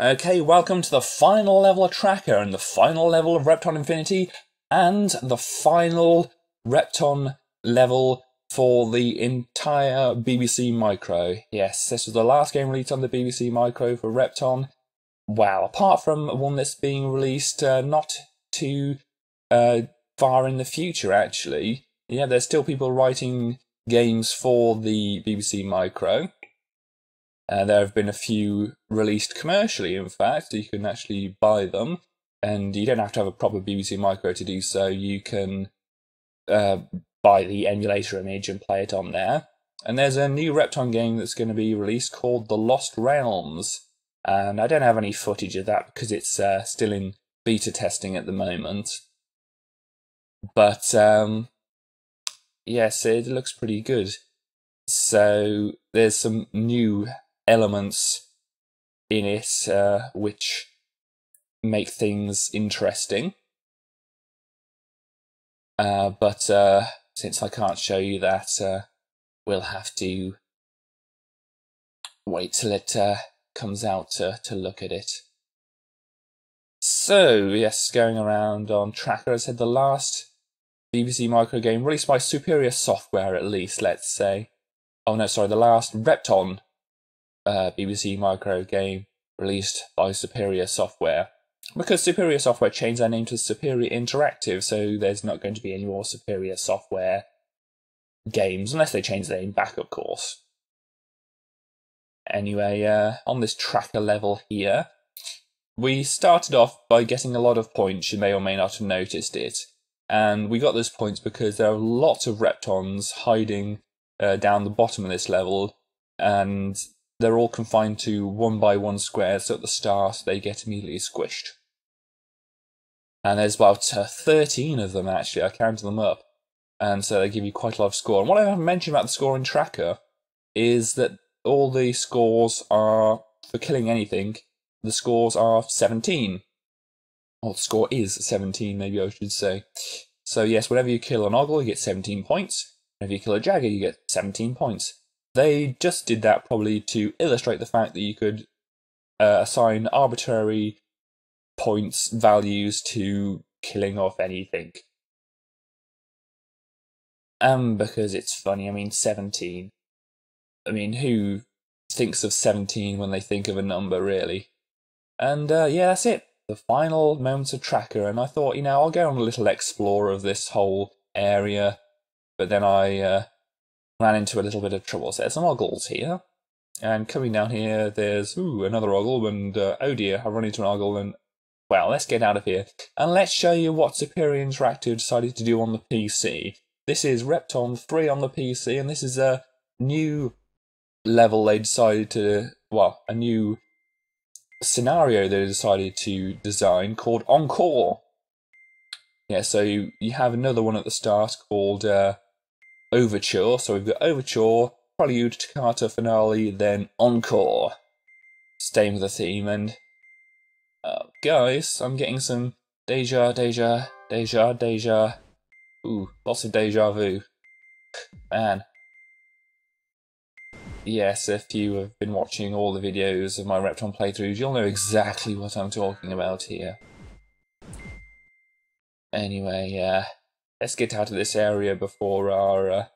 Okay, welcome to the final level of Trakker and the final level of Repton Infinity and the final Repton level for the entire BBC Micro. Yes, this was the last game released on the BBC Micro for Repton. Wow, apart from one that's being released not too far in the future, actually. Yeah, there's still people writing games for the BBC Micro. There have been a few released commercially, in fact. You can actually buy them, and you don't have to have a proper BBC Micro to do so. You can buy the emulator image and play it on there. And there's a new Repton game that's going to be released called The Lost Realms. And I don't have any footage of that because it's still in beta testing at the moment. But yes, it looks pretty good. So there's some new elements in it which make things interesting. But since I can't show you that, we'll have to wait till it comes out to look at it. So, yes, going around on Trakker, I said the last BBC Micro game released by Superior Software, at least, let's say. Oh no, sorry, the last Repton BBC Micro game released by Superior Software. Because Superior Software changed their name to Superior Interactive, so there's not going to be any more Superior Software games, unless they change their name back, of course. Anyway, on this Trakker level here, we started off by getting a lot of points. You may or may not have noticed it. And we got those points because there are lots of Reptons hiding down the bottom of this level, and they're all confined to 1x1 squares, so at the start they get immediately squished. And there's about 13 of them, actually. I counted them up. And so they give you quite a lot of score. And what I haven't mentioned about the score in Trakker is that all the scores are, for killing anything, the scores are 17. Or the score is 17, maybe I should say. So yes, whenever you kill an ogle, you get 17 points. Whenever you kill a jagger, you get 17 points. They just did that probably to illustrate the fact that you could assign arbitrary points values to killing off anything. And because it's funny, I mean 17. I mean, who thinks of 17 when they think of a number, really? And yeah, that's it. The final moments of Trakker, and I thought, I'll go on a little explore of this whole area, but then I ran into a little bit of trouble. So there's some ogles here, and coming down here there's another ogle, and oh dear, I've run into an ogle, and well, let's get out of here and let's show you what Superior Interactive decided to do on the PC. This is Repton 3 on the PC, and this is a new level they decided to, well, a new scenario they decided to design called Encore. Yeah, so you have another one at the start called Overture. So we've got Overture, Prelude, Toccata, Finale, then Encore. Staying with the theme, and guys, I'm getting some deja. Ooh, lots of deja vu. Man. Yes, if you have been watching all the videos of my Repton playthroughs, you'll know exactly what I'm talking about here. Anyway, let's get out of this area before our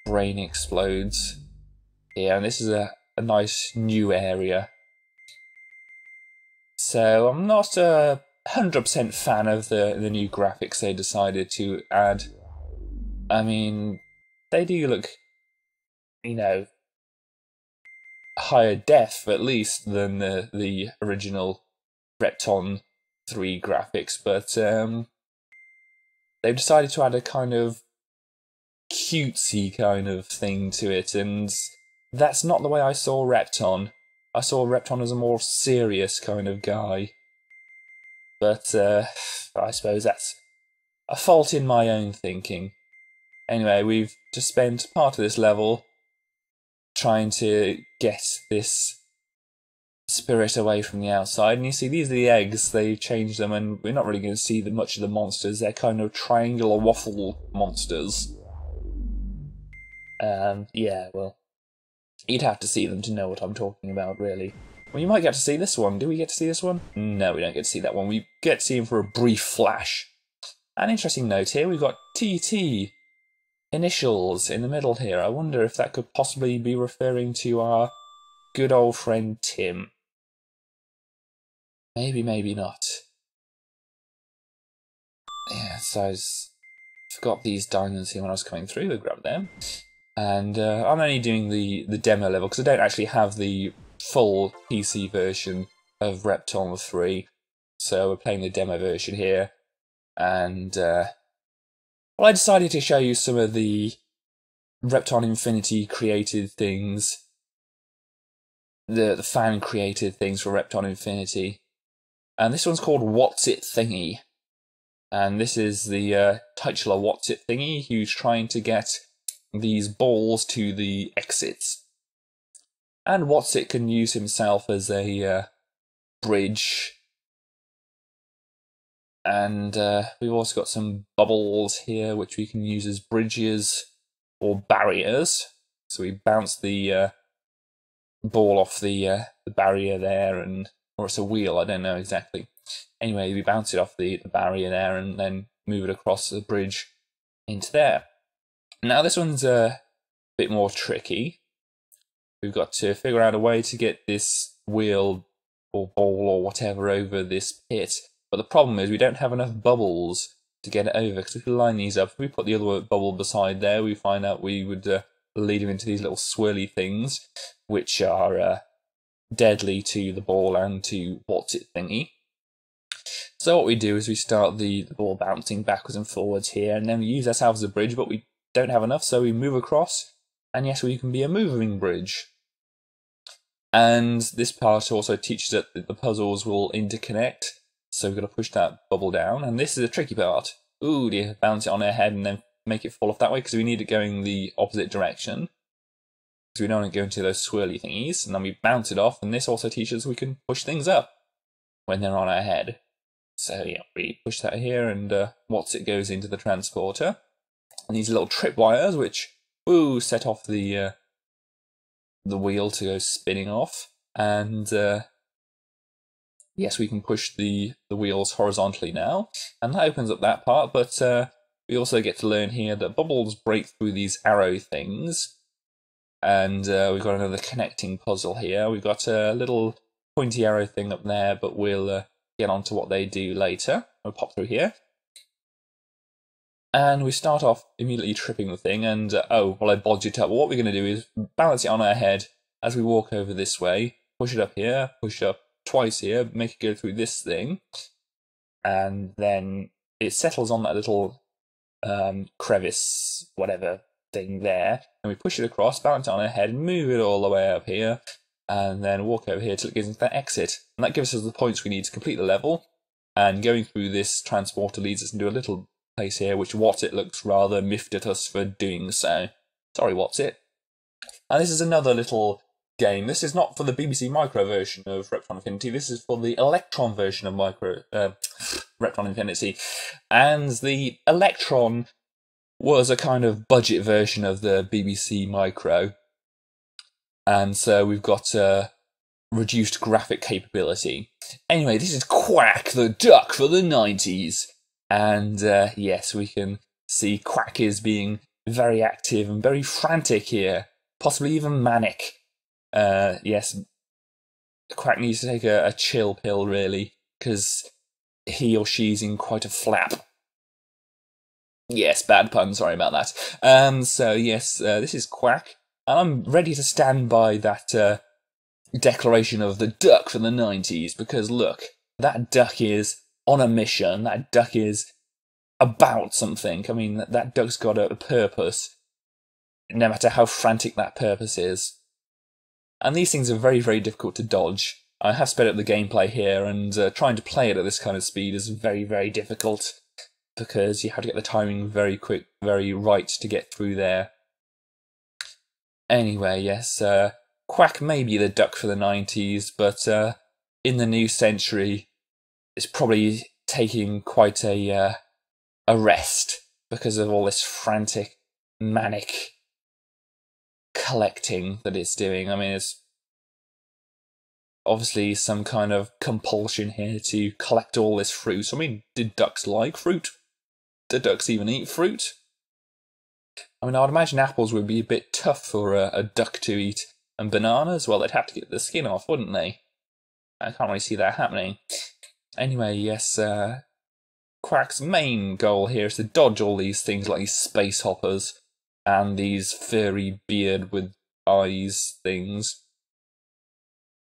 brain explodes. Yeah, and this is a nice new area. So I'm not a 100% fan of the new graphics they decided to add. I mean, they do look, higher def at least than the original Repton 3 graphics, but they've decided to add a kind of cutesy kind of thing to it, and that's not the way I saw Repton. I saw Repton as a more serious kind of guy. But I suppose that's a fault in my own thinking. Anyway, we've just spent part of this level trying to get this spirit away from the outside. And you see, these are the eggs. They've changed them, and we're not really going to see much of the monsters. They're kind of triangular waffle monsters. Yeah, well, you'd have to see them to know what I'm talking about, really. Well, you might get to see this one. Do we get to see this one? No, we don't get to see that one. We get to see him for a brief flash. An interesting note here, we've got TT initials in the middle here. I wonder if that could possibly be referring to our good old friend Tim. Maybe, maybe not. Yeah, so I forgot these diamonds here when I was coming through. I grabbed them. And I'm only doing the demo level because I don't actually have the full PC version of Repton 3. So we're playing the demo version here. And well, I decided to show you some of the Repton Infinity created things, the fan created things for Repton Infinity. And this one's called What's It Thingy. And this is the titular What's It Thingy, who's trying to get these balls to the exits. And What's It can use himself as a bridge. And we've also got some bubbles here, which we can use as bridges or barriers. So we bounce the ball off the barrier there, or it's a wheel, I don't know exactly. Anyway, we bounce it off the barrier there and then move it across the bridge into there. Now this one's a bit more tricky. We've got to figure out a way to get this wheel or ball or whatever over this pit. But the problem is we don't have enough bubbles to get it over, because if we line these up, if we put the other bubble beside there, we find out we would lead them into these little swirly things, which are deadly to the ball and to What's It Thingy. So what we do is we start the ball bouncing backwards and forwards here, and then we use ourselves as a bridge, but we don't have enough, so we move across, and yes, we can be a moving bridge. And this part also teaches that the puzzles will interconnect, so we've got to push that bubble down, and this is a tricky part. Ooh dear, bounce it on our head and then make it fall off that way, because we need it going the opposite direction. Because we don't want to go into those swirly thingies, and then we bounce it off, and this also teaches we can push things up when they're on our head. So yeah, we push that here, and What's It goes into the transporter. And these little tripwires, which set off the wheel to go spinning off. And yes, we can push the wheels horizontally now, and that opens up that part. But we also get to learn here that bubbles break through these arrow things. And we've got another connecting puzzle here. We've got a little pointy arrow thing up there, but we'll get on to what they do later. We'll pop through here. And we start off immediately tripping the thing, and oh, well, I bodged it up. Well, what we're going to do is balance it on our head as we walk over this way, push it up here, push up twice here, make it go through this thing, and then it settles on that little crevice, whatever thing there, and we push it across, balance it on our head, move it all the way up here, and then walk over here till it goes into that exit. And that gives us the points we need to complete the level, and going through this transporter leads us into a little place here, which What's It looks rather miffed at us for doing so. Sorry, What's It. And this is another little game. This is not for the BBC Micro version of Repton Infinity. This is for the Electron version of Repton Infinity. And the Electron was a kind of budget version of the BBC Micro. And so we've got reduced graphic capability. Anyway, this is Quack the Duck for the 90s. And yes, we can see Quack is being very active and very frantic here, possibly even manic. Yes, Quack needs to take a chill pill, really, because he or she's in quite a flap. Yes, bad pun, sorry about that. So yes, this is Quack, and I'm ready to stand by that declaration of the duck for the 90s, because look, that duck is on a mission. That duck is about something. I mean, that duck's got a purpose, no matter how frantic that purpose is. And these things are very, very difficult to dodge. I have sped up the gameplay here, and trying to play it at this kind of speed is very, very difficult, because you have to get the timing very quick, very right to get through there. Anyway, yes, Quack may be the duck for the 90s, but in the new century, it's probably taking quite a rest because of all this frantic, manic collecting that it's doing. I mean, it's obviously some kind of compulsion here to collect all this fruit. I mean, did ducks like fruit? Do ducks even eat fruit? I mean, I'd imagine apples would be a bit tough for a duck to eat, and bananas, well, they'd have to get the skin off, wouldn't they? I can't really see that happening. Anyway, yes, Quack's main goal here is to dodge all these things like these space hoppers and these furry beard with eyes things,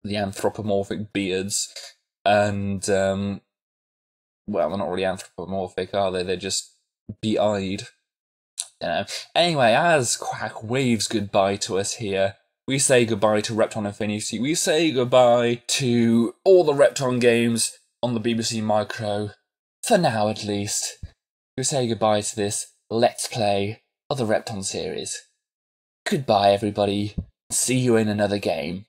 the anthropomorphic beards, and well, they're not really anthropomorphic, are they? They're just be-eyed. Anyway, as Quack waves goodbye to us here, we say goodbye to Repton Infinity. We say goodbye to all the Repton games on the BBC Micro. For now, at least. We say goodbye to this Let's Play of the Repton series. Goodbye, everybody. See you in another game.